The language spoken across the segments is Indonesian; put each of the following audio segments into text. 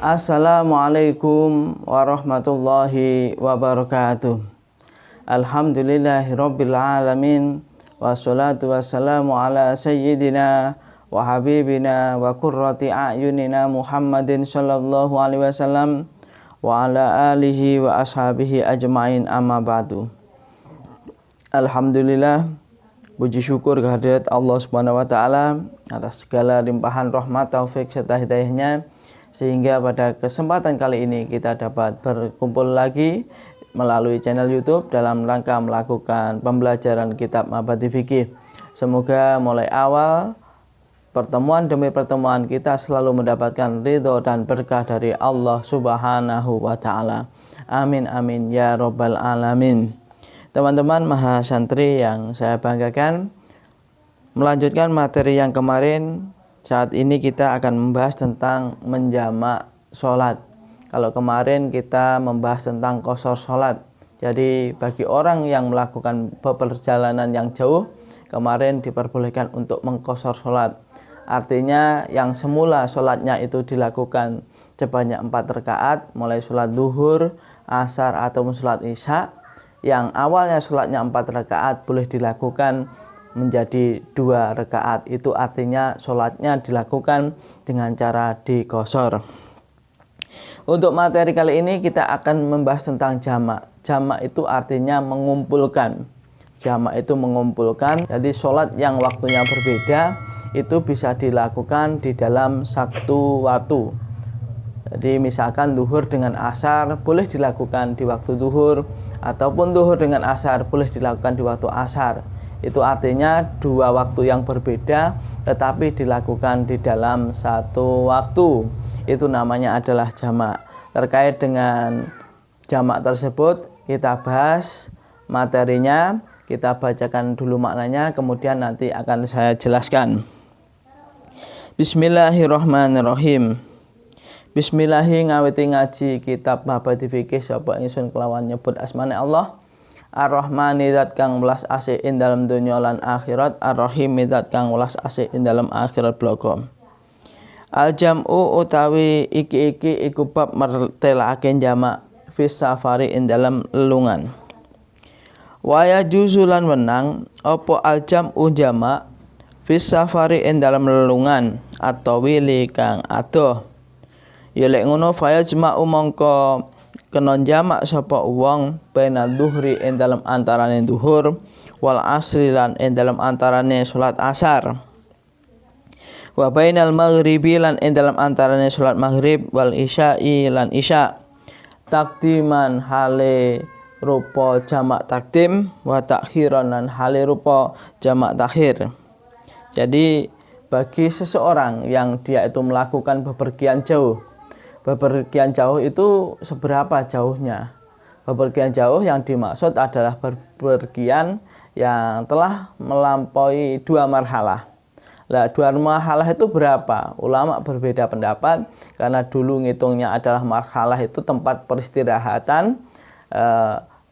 Assalamualaikum warahmatullahi wabarakatuh. Alhamdulillahirabbil alamin. Wassalatu wassalamu ala sayyidina wa habibina wa qurrati a'yunina Muhammadin sallallahu alaihi wasallam wa ala alihi wa ashabihi ajmain, amma ba'du. Alhamdulillah, puji syukur kehadirat Allah Subhanahu wa taala atas segala limpahan rahmat, taufik serta hidayahnya, sehingga pada kesempatan kali ini kita dapat berkumpul lagi melalui channel YouTube dalam rangka melakukan pembelajaran kitab Mabahati Fikih. Semoga mulai awal pertemuan demi pertemuan kita selalu mendapatkan ridho dan berkah dari Allah Subhanahu wa taala. Amin amin ya robbal alamin. Teman-teman mahasantri yang saya banggakan, melanjutkan materi yang kemarin, saat ini kita akan membahas tentang menjamak sholat. Kalau kemarin kita membahas tentang qashar sholat, jadi bagi orang yang melakukan perjalanan yang jauh, kemarin diperbolehkan untuk mengqashar sholat. Artinya yang semula sholatnya itu dilakukan sebanyak 4 rakaat, mulai sholat duhur, asar atau sholat isya, yang awalnya sholatnya 4 rakaat boleh dilakukan menjadi 2 rakaat. Itu artinya sholatnya dilakukan dengan cara diqashar. Untuk materi kali ini kita akan membahas tentang jamak. Jamak itu artinya mengumpulkan. Jamak itu mengumpulkan. Jadi sholat yang waktunya berbeda itu bisa dilakukan di dalam satu waktu. Jadi misalkan duhur dengan asar boleh dilakukan di waktu duhur, ataupun duhur dengan asar boleh dilakukan di waktu asar. Itu artinya 2 waktu yang berbeda tetapi dilakukan di dalam satu waktu. Itu namanya adalah jamak. Terkait dengan jamak tersebut kita bahas materinya, kita bacakan dulu maknanya, kemudian nanti akan saya jelaskan. Bismillahirrahmanirrahim. Bismillahi ngawiti ngaji kitab Mabahati Fikih sapa ingsun kelawan nyebut asmane Allah. Ar-Rahmani zat kang welas asih ing dalam dunya lan akhirat, Ar-Rahim zat kang welas asih ing dalam akhirat bloko. Al-jam'u utawi iki iku bab mertelake jamak fis safari ing dalam lelungan. Wa yajuzu lan wenang apa al-jam'u jamak fis safari ing dalam lelungan atau wili kang adoh. Ya lek ngono fayajma'u mongko kena jamak sapa wong baina dhuhri ing dalam antarane duhur wal asri lan ing dalam antarane salat asar, wa bainal maghribi lan ing dalam antarane salat maghrib wal isya'i lan isya, takdiman hale rupa jamak takdim wa takhiran lan hale rupa jamak takhir. Jadi bagi seseorang yang dia itu melakukan bepergian jauh, bepergian jauh itu seberapa jauhnya? Bepergian jauh yang dimaksud adalah bepergian yang telah melampaui 2 marhalah. Nah, 2 marhalah itu berapa? Ulama berbeda pendapat, karena dulu ngitungnya adalah marhalah itu tempat peristirahatan,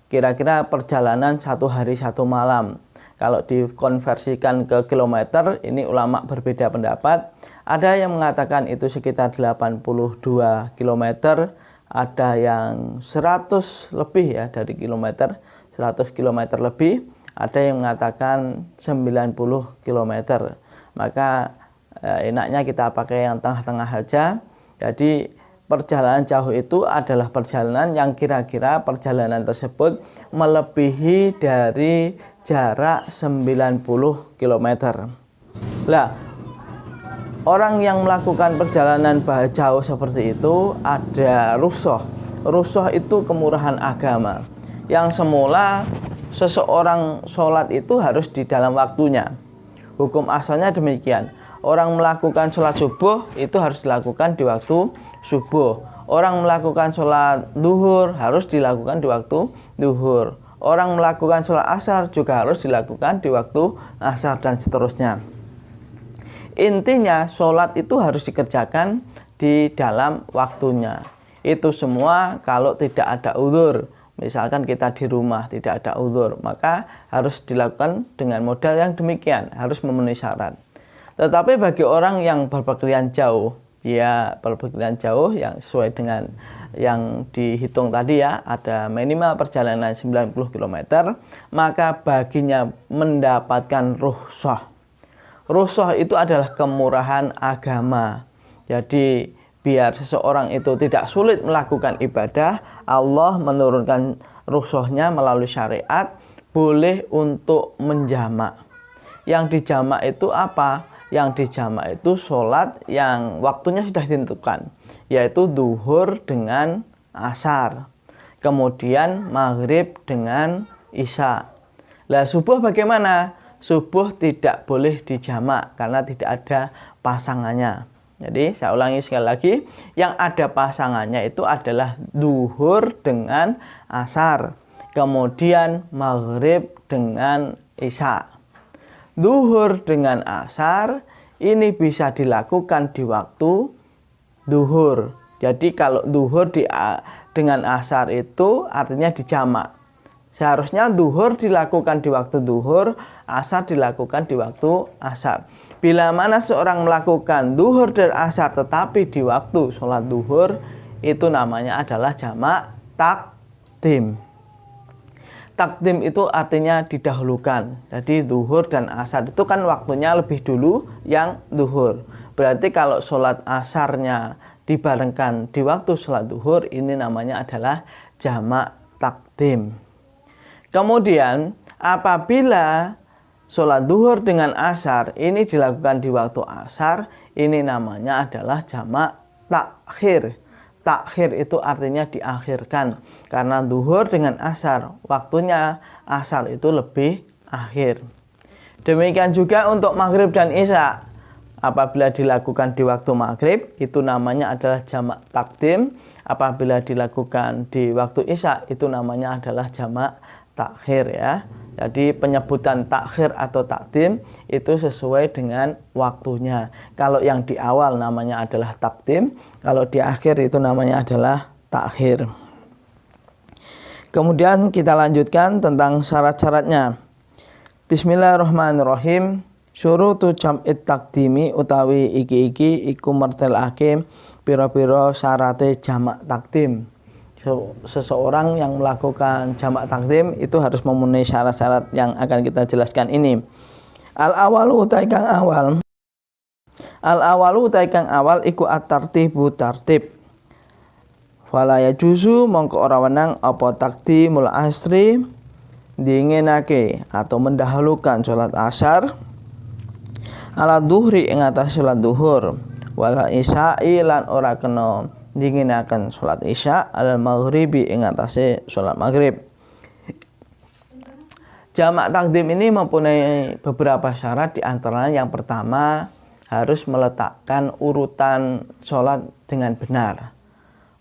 kira-kira perjalanan 1 hari 1 malam. Kalau dikonversikan ke kilometer, ini ulama berbeda pendapat. Ada yang mengatakan itu sekitar 82 km, ada yang 100 lebih ya dari kilometer, 100 km lebih, ada yang mengatakan 90 km. Maka enaknya kita pakai yang tengah-tengah saja. Jadi perjalanan jauh itu adalah perjalanan yang kira-kira perjalanan tersebut melebihi dari jarak 90 km. Lah, orang yang melakukan perjalanan jauh seperti itu ada rukhsah. Rukhsah itu kemurahan agama. Yang semula seseorang sholat itu harus di dalam waktunya. Hukum asalnya demikian. Orang melakukan sholat subuh itu harus dilakukan di waktu subuh. Orang melakukan sholat duhur harus dilakukan di waktu duhur. Orang melakukan sholat asar juga harus dilakukan di waktu asar, dan seterusnya. Intinya sholat itu harus dikerjakan di dalam waktunya. Itu semua kalau tidak ada uzur. Misalkan kita di rumah tidak ada uzur, maka harus dilakukan dengan modal yang demikian, harus memenuhi syarat. Tetapi bagi orang yang berpergian jauh, dia perpeloncoan jauh yang sesuai dengan yang dihitung tadi ya, ada minimal perjalanan 90 km, maka baginya mendapatkan rukhsah. Rukhsah itu adalah kemurahan agama. Jadi biar seseorang itu tidak sulit melakukan ibadah, Allah menurunkan rukhsahnya melalui syariat, boleh untuk menjamak. Yang dijamak itu apa? Yang dijamak itu sholat yang waktunya sudah ditentukan, yaitu duhur dengan asar, kemudian maghrib dengan isya. Lah subuh bagaimana? Subuh tidak boleh dijamak karena tidak ada pasangannya. Jadi saya ulangi sekali lagi, yang ada pasangannya itu adalah duhur dengan asar, kemudian maghrib dengan isya. Duhur dengan asar ini bisa dilakukan di waktu duhur. Jadi kalau duhur dengan asar itu artinya dijamak. Seharusnya duhur dilakukan di waktu duhur, asar dilakukan di waktu asar. Bila mana seorang melakukan duhur dan asar tetapi di waktu sholat duhur, itu namanya adalah jamak takdim. Takdim itu artinya didahulukan. Jadi duhur dan asar itu kan waktunya lebih dulu yang duhur. Berarti kalau sholat asarnya dibarengkan di waktu sholat duhur, ini namanya adalah jamak takdim. Kemudian apabila sholat duhur dengan asar ini dilakukan di waktu asar, ini namanya adalah jamak takhir. Takhir itu artinya diakhirkan, karena duhur dengan asar waktunya asar itu lebih akhir. Demikian juga untuk maghrib dan isya, apabila dilakukan di waktu maghrib itu namanya adalah jamak takdim, apabila dilakukan di waktu isya itu namanya adalah jamak takhir ya. Jadi penyebutan takhir atau takdim itu sesuai dengan waktunya. Kalau yang di awal namanya adalah takdim, kalau di akhir itu namanya adalah takhir. Kemudian kita lanjutkan tentang syarat-syaratnya. Bismillahirrahmanirrahim. Syurutu jam'it takdimi utawi iki iku mertelake pira-pira syarate jamak takdim. Seseorang yang melakukan jamak takdim itu harus memenuhi syarat-syarat yang akan kita jelaskan ini. Al-awalu utai kang awal. Al-awalu utai kang awal iku at-tartibu tartib. Fala yajuzu mongko ora wenang apa takdimul asri dinginake atau mendahulukan salat asar ala duhri ing atas salat duhur, wala isya'i lan ora kena dinginaken salat isya al maghribi ing atase salat maghrib. Jamak takdim ini mempunyai beberapa syarat, di antaranya yang pertama harus meletakkan urutan salat dengan benar.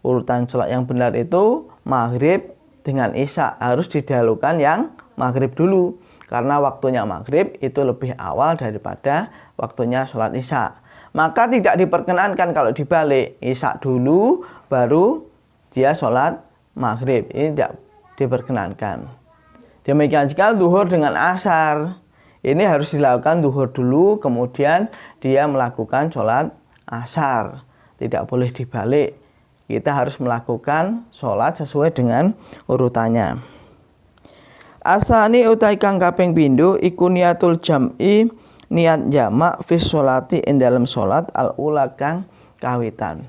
Urutan salat yang benar itu maghrib dengan isya harus didahulukan yang maghrib dulu, karena waktunya maghrib itu lebih awal daripada waktunya salat isya. Maka tidak diperkenankan kalau dibalik, isya dulu baru dia sholat maghrib, ini tidak diperkenankan. Demikian juga duhur dengan asar, ini harus dilakukan duhur dulu kemudian dia melakukan sholat asar, tidak boleh dibalik. Kita harus melakukan sholat sesuai dengan urutannya. Asani utai kang kaping pindho iku niatul jam'i, niat jamak fi sholati ing dalam sholat al-ula kang kawitan.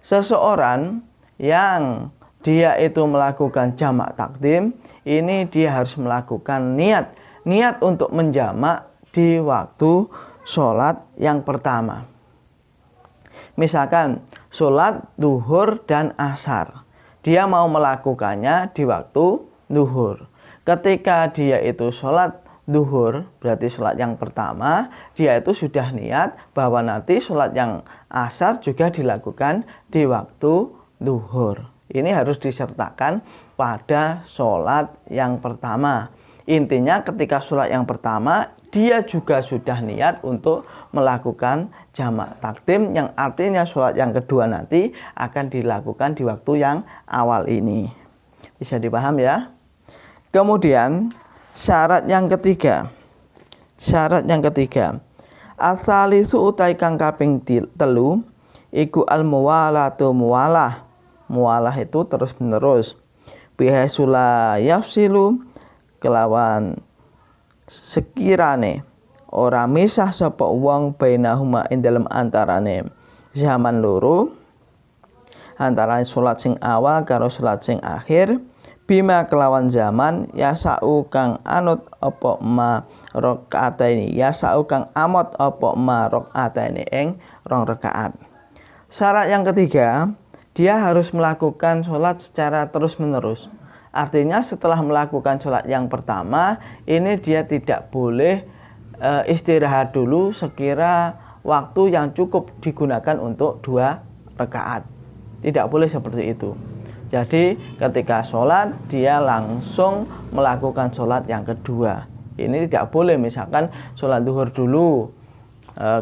Seseorang yang dia itu melakukan jamak takdim, ini dia harus melakukan niat untuk menjamak di waktu sholat yang pertama. Misalkan sholat duhur dan asar, dia mau melakukannya di waktu duhur. Ketika dia itu sholat duhur, berarti sholat yang pertama, dia itu sudah niat bahwa nanti sholat yang asar juga dilakukan di waktu duhur. Ini harus disertakan pada sholat yang pertama. Intinya ketika sholat yang pertama, dia juga sudah niat untuk melakukan jamak takdim, yang artinya sholat yang kedua nanti akan dilakukan di waktu yang awal ini. Bisa dipaham ya? Kemudian syarat yang ketiga, asalisu utai kang kaping telu iku al-muwalatu muwalah. Muwalah itu terus menerus. Bihasula yafsilu kelawan sekirane ora misah sapa wong bainahuma ing dalem antarane zaman loro, antara salat sing awal karo salat sing akhir, bima kelawan zaman yasau kang anut apa ma rakaataini, yasau kang amot apa ma rakaataini ing 2 rakaat. Syarat yang ketiga, dia harus melakukan sholat secara terus-menerus. Artinya setelah melakukan sholat yang pertama, ini dia tidak boleh istirahat dulu sekira waktu yang cukup digunakan untuk 2 rakaat. Tidak boleh seperti itu. Jadi ketika sholat, dia langsung melakukan sholat yang kedua. Ini tidak boleh, misalkan sholat duhur dulu,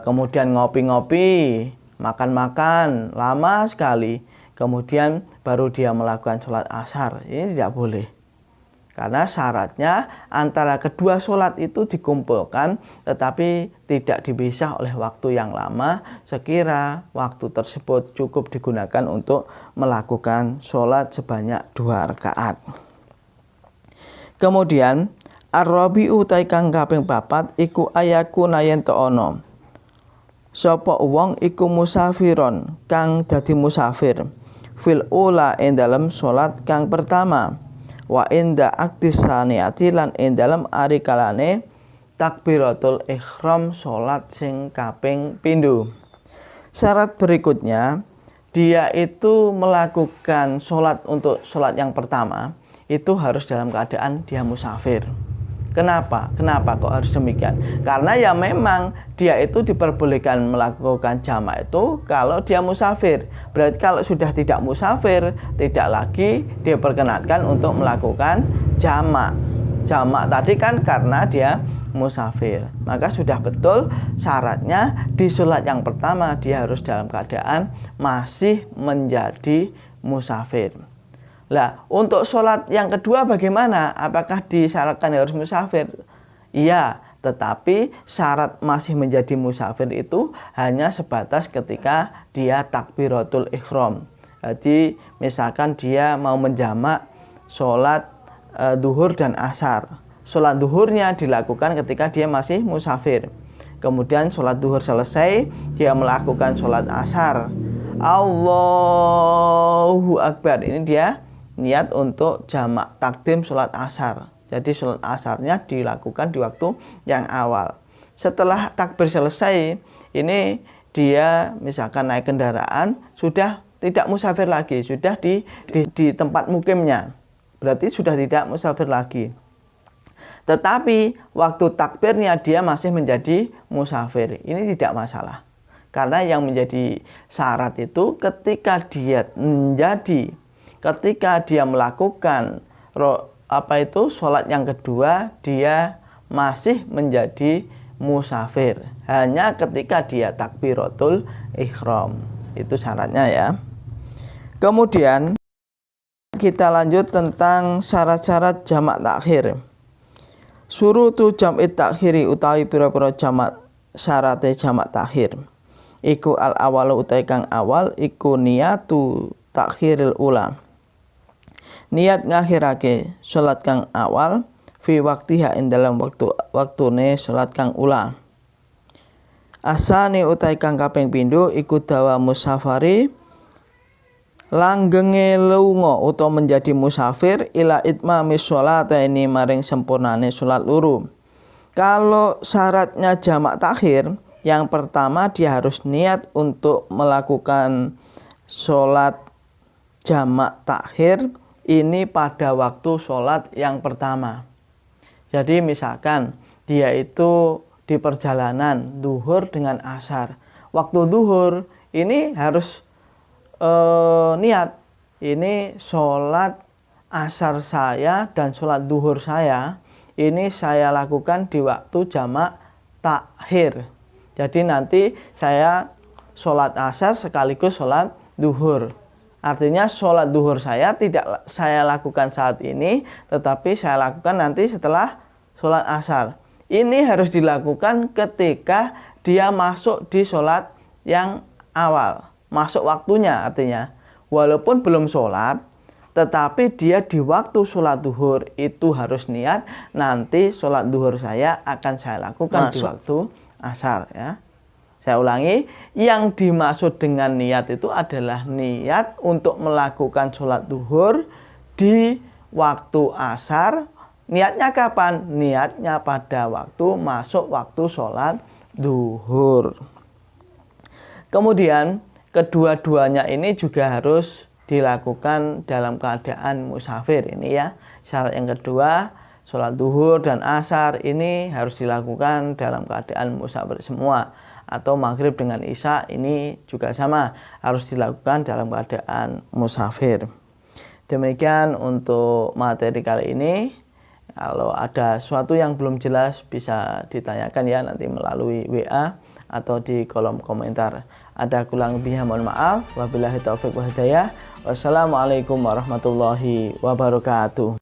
kemudian ngopi-ngopi, makan-makan, lama sekali. Kemudian baru dia melakukan sholat asar. Ini tidak boleh. Karena syaratnya antara kedua sholat itu dikumpulkan, tetapi tidak dipisah oleh waktu yang lama, sekira waktu tersebut cukup digunakan untuk melakukan sholat sebanyak 2 rakaat. Kemudian ar-rabi'u ta kang kaping 4 iku ayakuna yen ta ana sapa wong iku musafiron kang dadi musafir fil ula ing dalam salat kang pertama, wa inda aktisaniati lan ing dalam ari kalane takbiratul ihram salat sing kaping pindho. Syarat berikutnya, dia itu melakukan salat untuk salat yang pertama itu harus dalam keadaan dia musafir. Kenapa? Kenapa kok harus demikian? Karena ya memang dia itu diperbolehkan melakukan jamak itu kalau dia musafir. Berarti kalau sudah tidak musafir, tidak lagi diperkenankan untuk melakukan jamak. Jamak tadi kan karena dia musafir. Maka sudah betul syaratnya di sholat yang pertama dia harus dalam keadaan masih menjadi musafir. Lah, untuk sholat yang kedua bagaimana? Apakah disyaratkan harus musafir? Iya, tetapi syarat masih menjadi musafir itu hanya sebatas ketika dia takbiratul ihram. Jadi, misalkan dia mau menjamak sholat duhur dan asar. Sholat duhurnya dilakukan ketika dia masih musafir. Kemudian sholat duhur selesai, dia melakukan sholat asar. Allahu Akbar. Ini dia niat untuk jamak takdim sholat asar. Jadi sholat asarnya dilakukan di waktu yang awal. Setelah takbir selesai, ini dia misalkan naik kendaraan, sudah tidak musafir lagi, sudah di tempat mukimnya. Berarti sudah tidak musafir lagi. Tetapi waktu takbirnya dia masih menjadi musafir. Ini tidak masalah. Karena yang menjadi syarat itu ketika dia melakukan sholat yang kedua, dia masih menjadi musafir. Hanya ketika dia takbiratul ihram. Itu syaratnya ya. Kemudian kita lanjut tentang syarat-syarat jamak takhir. Surutu jam'it takhiri utawi pira-pira jamak syarate jamak takhir. Iku al awalu utawi kang awal iku niyatu takhiril ula. Niat ngakhirake salat kang awal fi waktiha ing dalam waktune salat kang ula. Asani utai kang kaping pindho iku dawa musafari langgenge lunga utawa menjadi musafir ila itmami sholataini maring sempurnane salat loro. Kalau syaratnya jamak takhir, yang pertama dia harus niat untuk melakukan salat jamak takhir ini pada waktu sholat yang pertama. Jadi misalkan dia itu di perjalanan duhur dengan asar. Waktu duhur ini harus niat. Ini sholat asar saya dan sholat duhur saya. Ini saya lakukan di waktu jamak takhir. Jadi nanti saya sholat asar sekaligus sholat duhur. Artinya sholat duhur saya tidak saya lakukan saat ini, tetapi saya lakukan nanti setelah sholat asar. Ini harus dilakukan ketika dia masuk di sholat yang awal. masuk waktunya, artinya walaupun belum sholat, tetapi dia di waktu sholat duhur itu harus niat, nanti sholat duhur saya akan saya lakukan di waktu asar ya. Saya ulangi, yang dimaksud dengan niat itu adalah niat untuk melakukan sholat duhur di waktu asar. Niatnya kapan? Niatnya pada waktu masuk waktu sholat duhur. Kemudian kedua-duanya ini juga harus dilakukan dalam keadaan musafir. Ini ya, syarat yang kedua, sholat duhur dan asar ini harus dilakukan dalam keadaan musafir semua. Atau maghrib dengan isya ini juga sama, harus dilakukan dalam keadaan musafir. Demikian untuk materi kali ini. Kalau ada sesuatu yang belum jelas bisa ditanyakan ya nanti melalui WA atau di kolom komentar. Ada kurang lebihnya mohon maaf. Wabillahi taufiq wa hidayah. Wassalamualaikum warahmatullahi wabarakatuh.